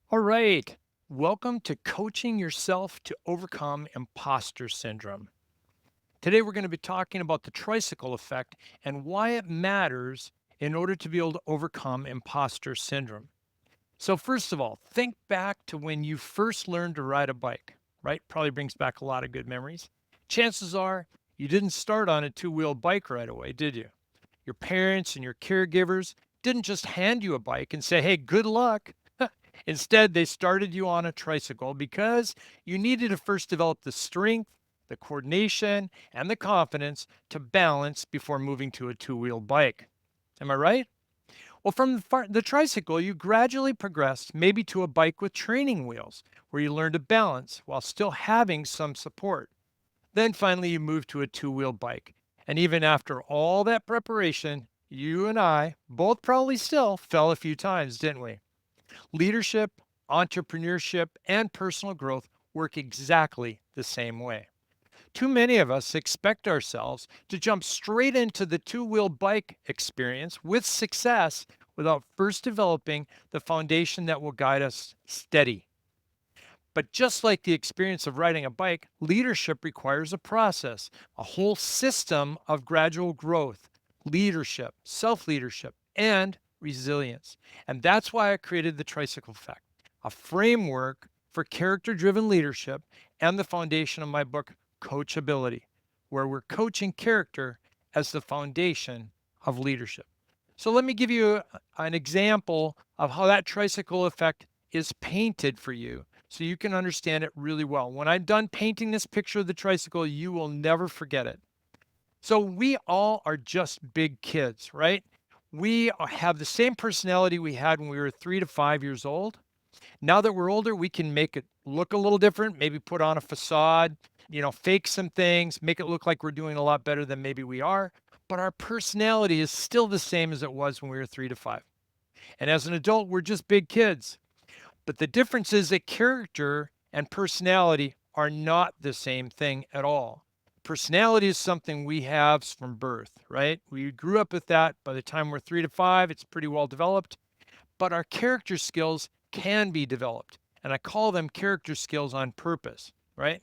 All right. Welcome to Coaching Yourself to Overcome Imposter Syndrome. Today, we're going to be talking about the tricycle effect and why it matters in order to be able to overcome imposter syndrome. So, first of all, think back to when you first learned to ride a bike, right? Probably brings back a lot of good memories. Chances are you didn't start on a two-wheel bike right away, did you? Your parents and your caregivers didn't just hand you a bike and say, hey, good luck. Instead, they started you on a tricycle because you needed to first develop the strength, the coordination, and the confidence to balance before moving to a two-wheel bike. Am I right? Well, from the tricycle, you gradually progressed maybe to a bike with training wheels, where you learn to balance while still having some support. Then finally, you moved to a two-wheel bike. And even after all that preparation, you and I both probably still fell a few times, didn't we? Leadership, entrepreneurship, and personal growth work exactly the same way. Too many of us expect ourselves to jump straight into the two-wheel bike experience with success without first developing the foundation that will guide us steady. But just like the experience of riding a bike, leadership requires a process, a whole system of gradual growth, leadership, self leadership, and resilience. And that's why I created the Tricycle Effect, a framework for character driven leadership and the foundation of my book, Coachability, where we're coaching character as the foundation of leadership. So let me give you an example of how that tricycle effect is painted for you so you can understand it really well. When I'm done painting this picture of the tricycle, you will never forget it. So we all are just big kids, right? We have the same personality we had when we were 3 to 5 years old. Now that we're older, we can make it look a little different, maybe put on a facade, fake some things, make it look like we're doing a lot better than maybe we are. But our personality is still the same as it was when we were 3 to 5. And as an adult, we're just big kids. But the difference is that character and personality are not the same thing at all. Personality is something we have from birth, right? We grew up with that. By the time we're 3 to 5, it's pretty well developed. But our character skills can be developed. And I call them character skills on purpose, right?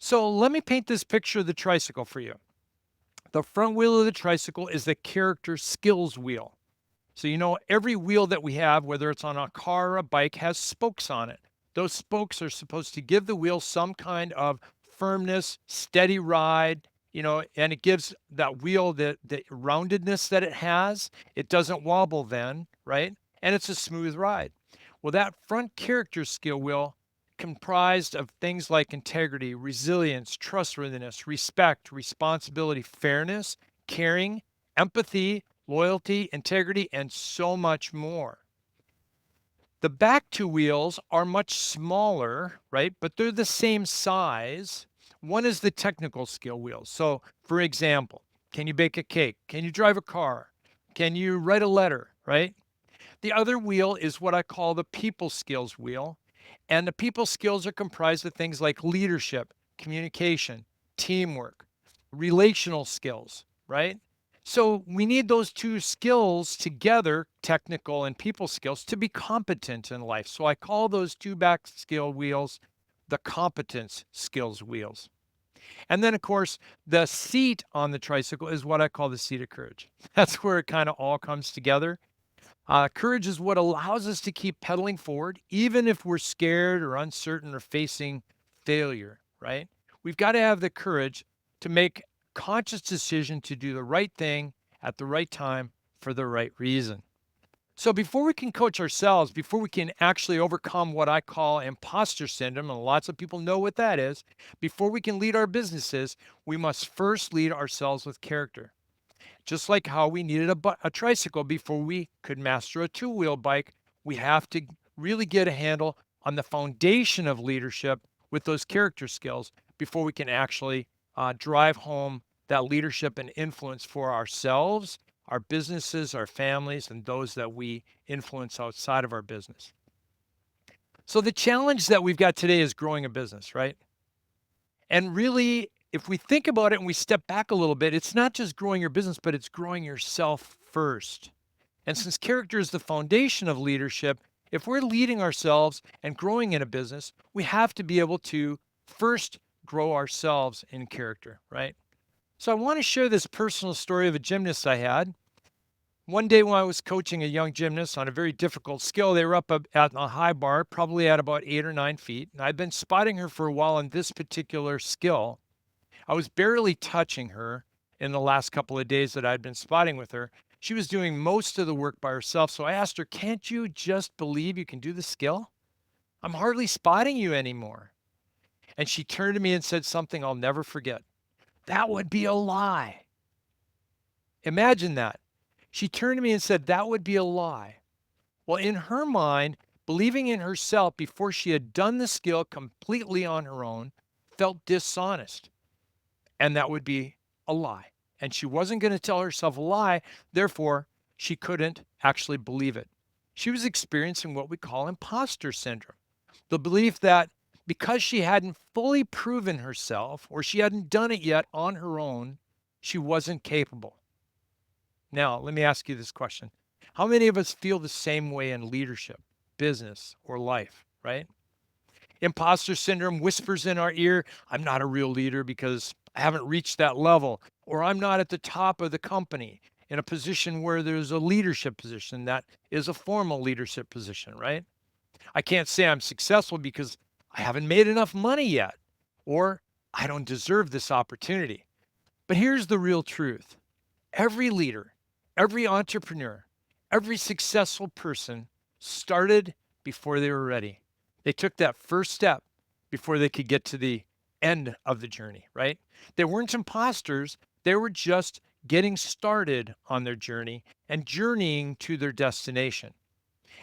So let me paint this picture of the tricycle for you. The front wheel of the tricycle is the character skills wheel. So, every wheel that we have, whether it's on a car or a bike, has spokes on it. Those spokes are supposed to give the wheel some kind of firmness, steady ride, and it gives that wheel the roundedness that it has. It doesn't wobble then, right? And it's a smooth ride. Well, that front character skill wheel comprised of things like integrity, resilience, trustworthiness, respect, responsibility, fairness, caring, empathy, loyalty, integrity, and so much more. The back two wheels are much smaller, right? But they're the same size. One is the technical skill wheel. So, for example, can you bake a cake? Can you drive a car? Can you write a letter, right? The other wheel is what I call the people skills wheel. And the people skills are comprised of things like leadership, communication, teamwork, relational skills, right? So we need those two skills together, technical and people skills, to be competent in life. So I call those two back skill wheels the competence skills wheels. And then, of course, the seat on the tricycle is what I call the seat of courage. That's where it kind of all comes together. Courage is what allows us to keep pedaling forward, even if we're scared or uncertain or facing failure, right? We've got to have the courage to make conscious decision to do the right thing at the right time for the right reason. So before we can coach ourselves, before we can actually overcome what I call imposter syndrome, and lots of people know what that is, before we can lead our businesses, we must first lead ourselves with character. Just like how we needed a tricycle before we could master a two-wheel bike, we have to really get a handle on the foundation of leadership with those character skills before we can actually drive home that leadership and influence for ourselves, our businesses, our families, and those that we influence outside of our business. So the challenge that we've got today is growing a business, right? And really, if we think about it and we step back a little bit, it's not just growing your business, but it's growing yourself first. And since character is the foundation of leadership, If we're leading ourselves and growing in a business, we have to be able to first grow ourselves in character, right? So I want to share this personal story of a gymnast I had. One day when I was coaching a young gymnast on a very difficult skill, they were up at a high bar, probably at about 8 or 9 feet. And I'd been spotting her for a while on this particular skill. I was barely touching her in the last couple of days that I'd been spotting with her. She was doing most of the work by herself. So I asked her, "Can't you just believe you can do the skill? I'm hardly spotting you anymore." And she turned to me and said something I'll never forget. "That would be a lie." Imagine that. She turned to me and said, "That would be a lie." Well, in her mind, believing in herself before she had done the skill completely on her own felt dishonest. And that would be a lie. And she wasn't going to tell herself a lie. Therefore, she couldn't actually believe it. She was experiencing what we call imposter syndrome, the belief that because she hadn't fully proven herself or she hadn't done it yet on her own, she wasn't capable. Now, let me ask you this question. How many of us feel the same way in leadership, business, or life, right? Imposter syndrome whispers in our ear, "I'm not a real leader because I haven't reached that level," or "I'm not at the top of the company in a position where there's a leadership position that is a formal leadership position," right? "I can't say I'm successful because I haven't made enough money yet," or "I don't deserve this opportunity." But here's the real truth. Every leader, every entrepreneur, every successful person started before they were ready. They took that first step before they could get to the end of the journey, right? They weren't imposters. They were just getting started on their journey and journeying to their destination.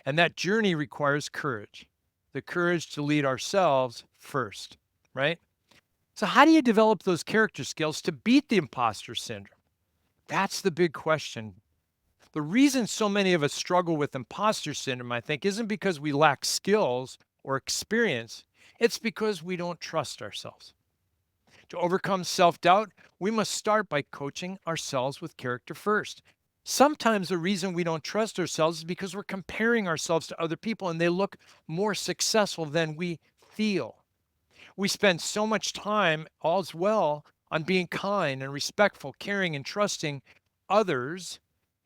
And that journey requires courage, the courage to lead ourselves first, right? So, how do you develop those character skills to beat the imposter syndrome? That's the big question. The reason so many of us struggle with imposter syndrome, I think, isn't because we lack skills or experience. It's because we don't trust ourselves. To overcome self doubt, we must start by coaching ourselves with character first. Sometimes the reason we don't trust ourselves is because we're comparing ourselves to other people and they look more successful than we feel. We spend so much time, all's well, on being kind and respectful, caring and trusting others,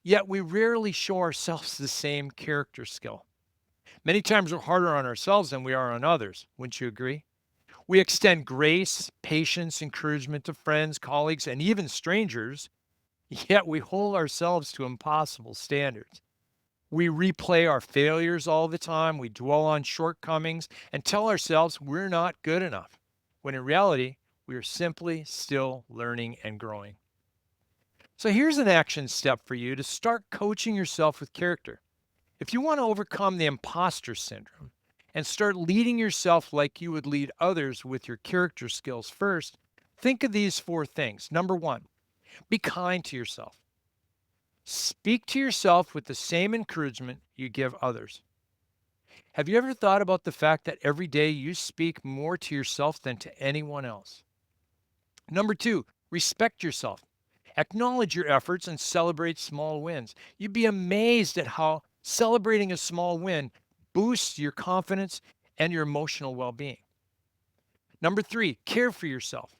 yet we rarely show ourselves the same character skill. Many times we're harder on ourselves than we are on others. Wouldn't you agree? We extend grace, patience, encouragement to friends, colleagues, and even strangers, yet we hold ourselves to impossible standards. We replay our failures all the time. We dwell on shortcomings and tell ourselves we're not good enough, when in reality, we are simply still learning and growing. So here's an action step for you to start coaching yourself with character. If you want to overcome the imposter syndrome and start leading yourself like you would lead others with your character skills first, think of these four things. Number one, be kind to yourself. Speak to yourself with the same encouragement you give others. Have you ever thought about the fact that every day you speak more to yourself than to anyone else? Number two, respect yourself. Acknowledge your efforts and celebrate small wins. You'd be amazed at how celebrating a small win boosts your confidence and your emotional well being. Number three, care for yourself.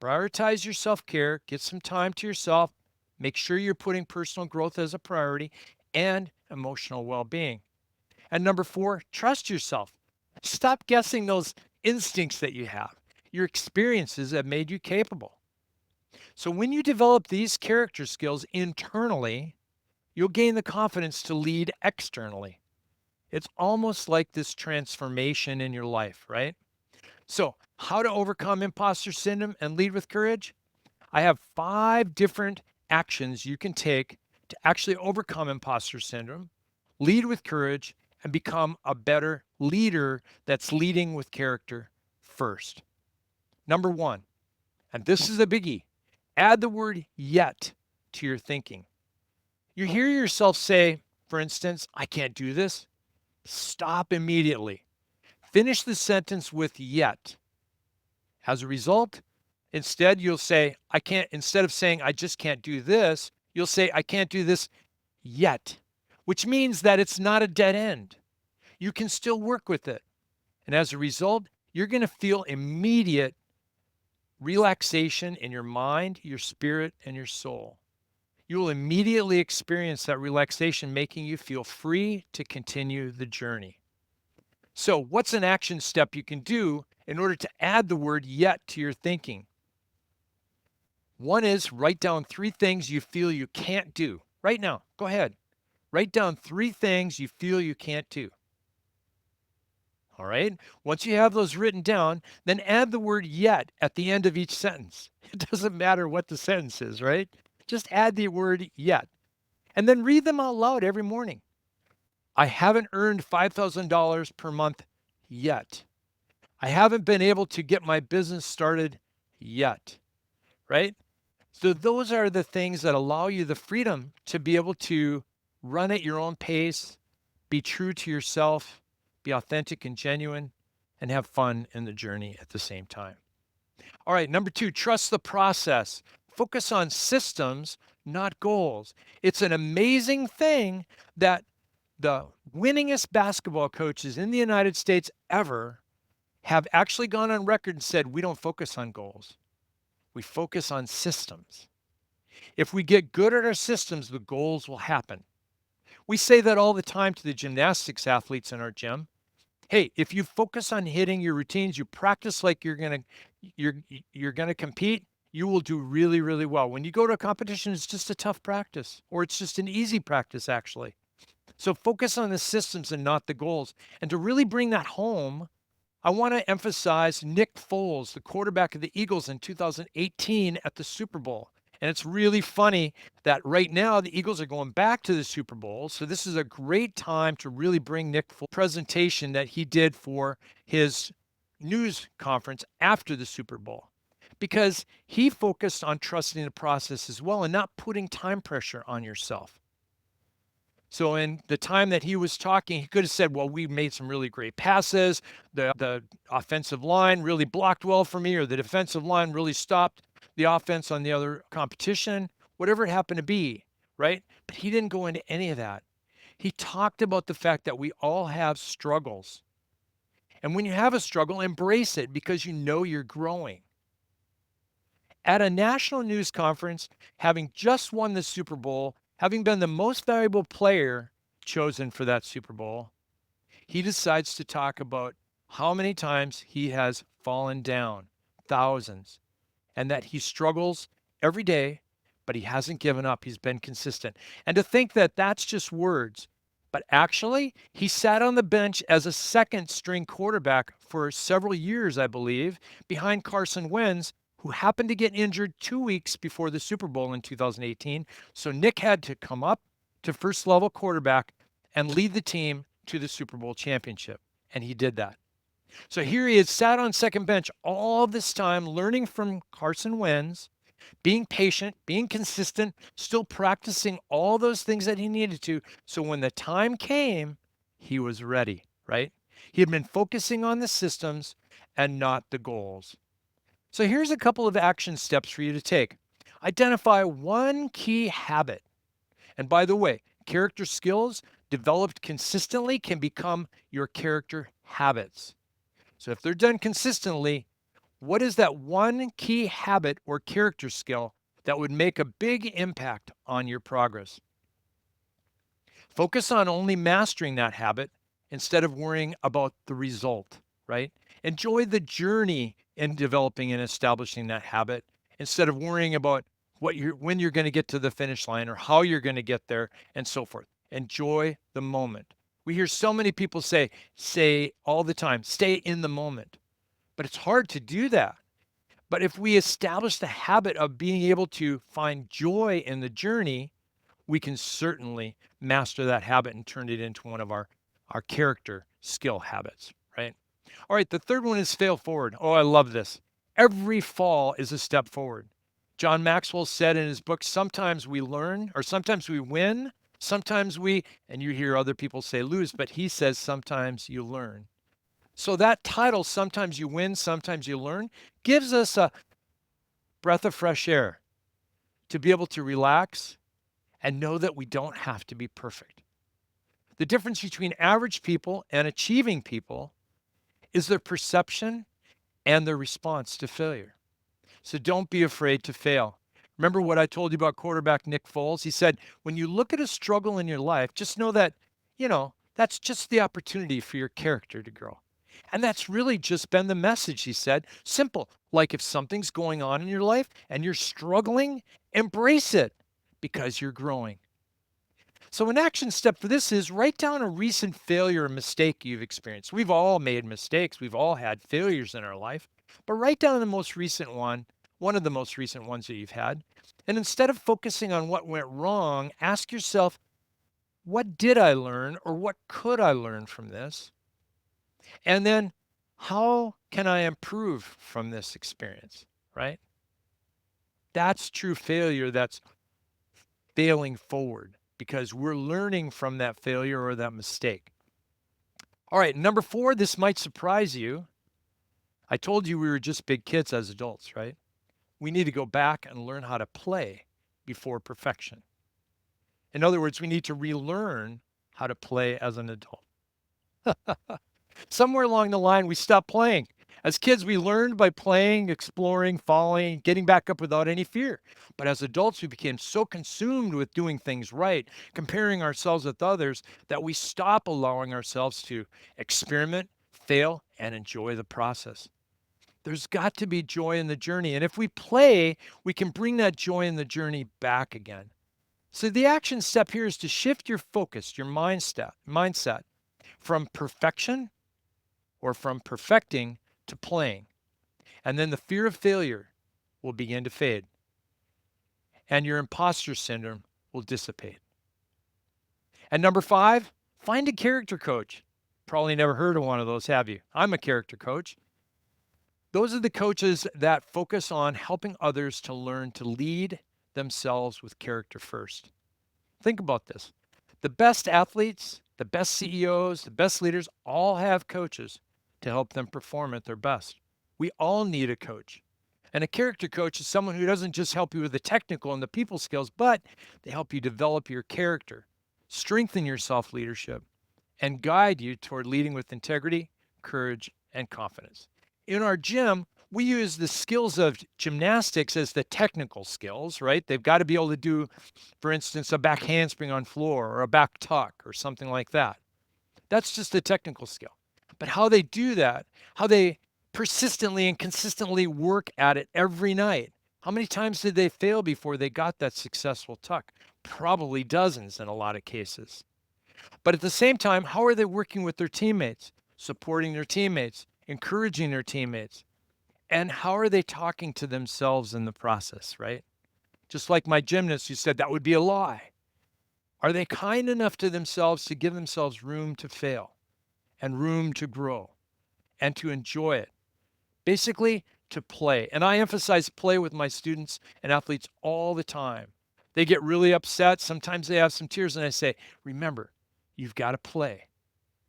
Prioritize your self care, get some time to yourself, make sure you're putting personal growth as a priority and emotional well being. And number four, trust yourself. Stop guessing those instincts that you have. Your experiences have made you capable. So when you develop these character skills internally, you'll gain the confidence to lead externally. It's almost like this transformation in your life, right? So, how to overcome imposter syndrome and lead with courage? I have 5 different actions you can take to actually overcome imposter syndrome, lead with courage, and become a better leader that's leading with character first. Number one, and this is a biggie, add the word yet to your thinking. You hear yourself say, for instance, "I can't do this." Stop immediately. Finish the sentence with yet. As a result, instead you'll say, "I can't," instead of saying, "I just can't do this," you'll say, "I can't do this yet," which means that it's not a dead end. you can still work with it. And as a result, you're going to feel immediate relaxation in your mind, your spirit, and your soul. You will immediately experience that relaxation, making you feel free to continue the journey. So, what's an action step you can do in order to add the word yet to your thinking? One is write down 3 things you feel you can't do. Right now, go ahead. Write down 3 things you feel you can't do. All right. Once you have those written down, then add the word yet at the end of each sentence. It doesn't matter what the sentence is, right? Just add the word yet. And then read them out loud every morning. I haven't earned $5,000 per month yet. I haven't been able to get my business started yet, right? So those are the things that allow you the freedom to be able to run at your own pace, be true to yourself, be authentic and genuine, and have fun in the journey at the same time. All right, number 2, trust the process. Focus on systems, not goals. It's an amazing thing that the winningest basketball coaches in the United States ever have actually gone on record and said, we don't focus on goals. We focus on systems. If we get good at our systems, the goals will happen. We say that all the time to the gymnastics athletes in our gym. Hey, if you focus on hitting your routines, you practice like you're going to compete, you will do really, really well. When you go to a competition, it's just a tough practice, or it's just an easy practice, actually. So focus on the systems and not the goals. And to really bring that home, I want to emphasize Nick Foles, the quarterback of the Eagles in 2018 at the Super Bowl. And it's really funny that right now the Eagles are going back to the Super Bowl. So this is a great time to really bring Nick Foles' presentation that he did for his news conference after the Super Bowl, because he focused on trusting the process as well and not putting time pressure on yourself. So in the time that he was talking, he could have said, well, we made some really great passes. The offensive line really blocked well for me, or the defensive line really stopped the offense on the other competition, whatever it happened to be, right? But he didn't go into any of that. He talked about the fact that we all have struggles. And when you have a struggle, embrace it because you know you're growing. At a national news conference, having just won the Super Bowl, having been the most valuable player chosen for that Super Bowl, he decides to talk about how many times he has fallen down, thousands, and that he struggles every day, but he hasn't given up. He's been consistent. And to think that that's just words, but actually, he sat on the bench as a second string quarterback for several years, I believe, behind Carson Wentz, who happened to get injured 2 weeks before the Super Bowl in 2018. So Nick had to come up to first level quarterback and lead the team to the Super Bowl championship. And he did that. So here he is, sat on second bench all this time, learning from Carson Wentz, being patient, being consistent, still practicing all those things that he needed to. So when the time came, he was ready, right? He had been focusing on the systems and not the goals. So here's a couple of action steps for you to take. Identify one key habit. And by the way, character skills developed consistently can become your character habits. So if they're done consistently, what is that one key habit or character skill that would make a big impact on your progress? Focus on only mastering that habit instead of worrying about the result, right? Enjoy the journey in developing and establishing that habit instead of worrying about when you're going to get to the finish line or how you're going to get there and so forth. Enjoy the moment. We hear so many people say all the time, stay in the moment. But it's hard to do that. But if we establish the habit of being able to find joy in the journey, we can certainly master that habit and turn it into one of our character skill habits, right? All right, the third one is fail forward. Oh, I love this. Every fall is a step forward. John Maxwell said in his book, sometimes we learn, or sometimes we win, sometimes and you hear other people say lose, but he says sometimes you learn. So that title, Sometimes You Win, Sometimes You Learn, gives us a breath of fresh air to be able to relax and know that we don't have to be perfect. The difference between average people and achieving people is their perception and their response to failure. So don't be afraid to fail. Remember what I told you about quarterback Nick Foles? He said, when you look at a struggle in your life, just know that, that's just the opportunity for your character to grow. And that's really just been the message, he said. Simple. Like if something's going on in your life and you're struggling, embrace it because you're growing. So, an action step for this is write down a recent failure or mistake you've experienced. We've all made mistakes, we've all had failures in our life, but write down the most recent one of the most recent ones that you've had. And instead of focusing on what went wrong, ask yourself, what did I learn or what could I learn from this? And then, how can I improve from this experience, right? That's true failure. That's failing forward because we're learning from that failure or that mistake. All right, number 4, this might surprise you. I told you we were just big kids as adults, right? We need to go back and learn how to play before perfection. In other words, we need to relearn how to play as an adult. Somewhere along the line, we stopped playing. As kids, we learned by playing, exploring, falling, getting back up without any fear. But as adults, we became so consumed with doing things right, comparing ourselves with others, that we stop allowing ourselves to experiment, fail, and enjoy the process. There's got to be joy in the journey. And if we play, we can bring that joy in the journey back again. So the action step here is to shift your focus, your mindset from perfection or from perfecting to playing. And then the fear of failure will begin to fade and your imposter syndrome will dissipate. And number 5, find a character coach. Probably never heard of one of those, have you? I'm a character coach. Those are the coaches that focus on helping others to learn to lead themselves with character first. Think about this. The best athletes, the best CEOs, the best leaders all have coaches to help them perform at their best. We all need a coach. And a character coach is someone who doesn't just help you with the technical and the people skills, but they help you develop your character, strengthen your self leadership, and guide you toward leading with integrity, courage, and confidence. In our gym, we use the skills of gymnastics as the technical skills, right? They've got to be able to do, for instance, a back handspring on floor or a back tuck or something like that. That's just a technical skill. But how they do that, how they persistently and consistently work at it every night. How many times did they fail before they got that successful tuck? Probably dozens in a lot of cases. But at the same time, how are they working with their teammates, supporting their teammates, encouraging their teammates? And how are they talking to themselves in the process, right? Just like my gymnast who said that would be a lie. Are they kind enough to themselves to give themselves room to fail and room to grow and to enjoy it? Basically, to play. And I emphasize play with my students and athletes all the time. They get really upset. Sometimes they have some tears, and I say, remember, you've got to play.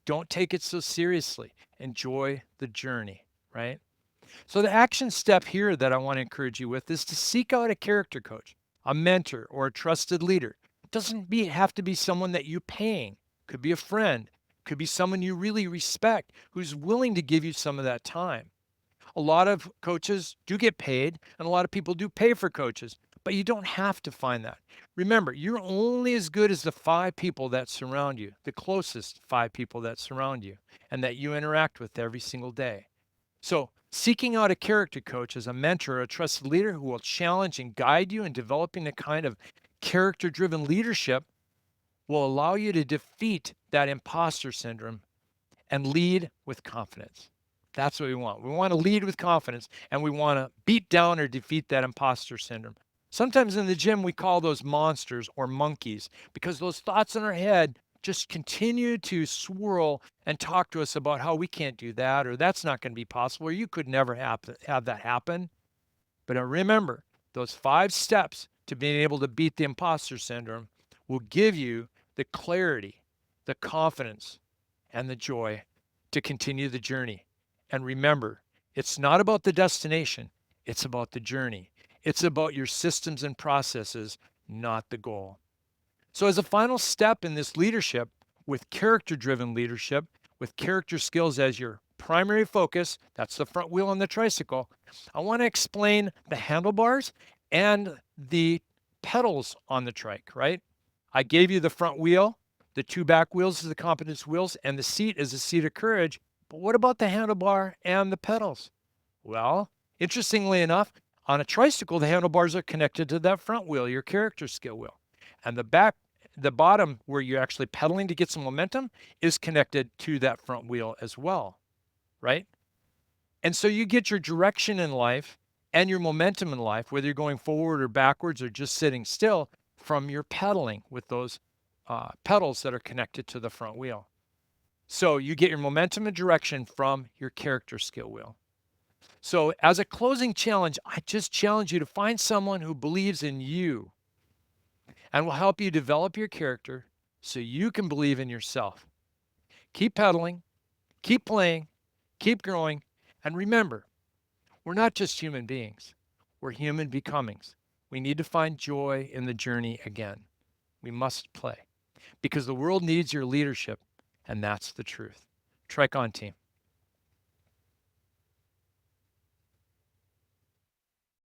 Don't take it so seriously. Enjoy the journey, right? So, the action step here that I want to encourage you with is to seek out a character coach, a mentor, or a trusted leader. It doesn't have to be someone that you're paying, could be a friend, could be someone you really respect who's willing to give you some of that time. A lot of coaches do get paid, and a lot of people do pay for coaches, but you don't have to find that. Remember, you're only as good as the 5 people that surround you, the closest 5 people that surround you, and that you interact with every single day. So, seeking out a character coach as a mentor or a trusted leader who will challenge and guide you in developing the kind of character driven leadership will allow you to defeat that imposter syndrome and lead with confidence. That's what we want. We want to lead with confidence and we want to beat down or defeat that imposter syndrome. Sometimes in the gym, we call those monsters or monkeys because those thoughts in our head just continue to swirl and talk to us about how we can't do that or that's not going to be possible or you could never have that happen. But remember, those 5 steps to being able to beat the imposter syndrome will give you the clarity, the confidence, and the joy to continue the journey. And remember, it's not about the destination, it's about the journey. It's about your systems and processes, not the goal. So, as a final step in this leadership, with character-driven leadership, with character skills as your primary focus, that's the front wheel on the tricycle, I want to explain the handlebars and the pedals on the trike, right? I gave you the front wheel, the two back wheels is the competence wheels, and the seat is a seat of courage. But what about the handlebar and the pedals? Well, interestingly enough, on a tricycle, the handlebars are connected to that front wheel, your character skill wheel. And the bottom where you're actually pedaling to get some momentum is connected to that front wheel as well, right? And so you get your direction in life and your momentum in life, whether you're going forward or backwards or just sitting still, from your pedaling with those pedals that are connected to the front wheel. So you get your momentum and direction from your character skill wheel. So, as a closing challenge, I just challenge you to find someone who believes in you and will help you develop your character so you can believe in yourself. Keep pedaling, keep playing, keep growing, and remember, we're not just human beings, we're human becomings. We need to find joy in the journey again. We must play because the world needs your leadership, and that's the truth. Trike on, team.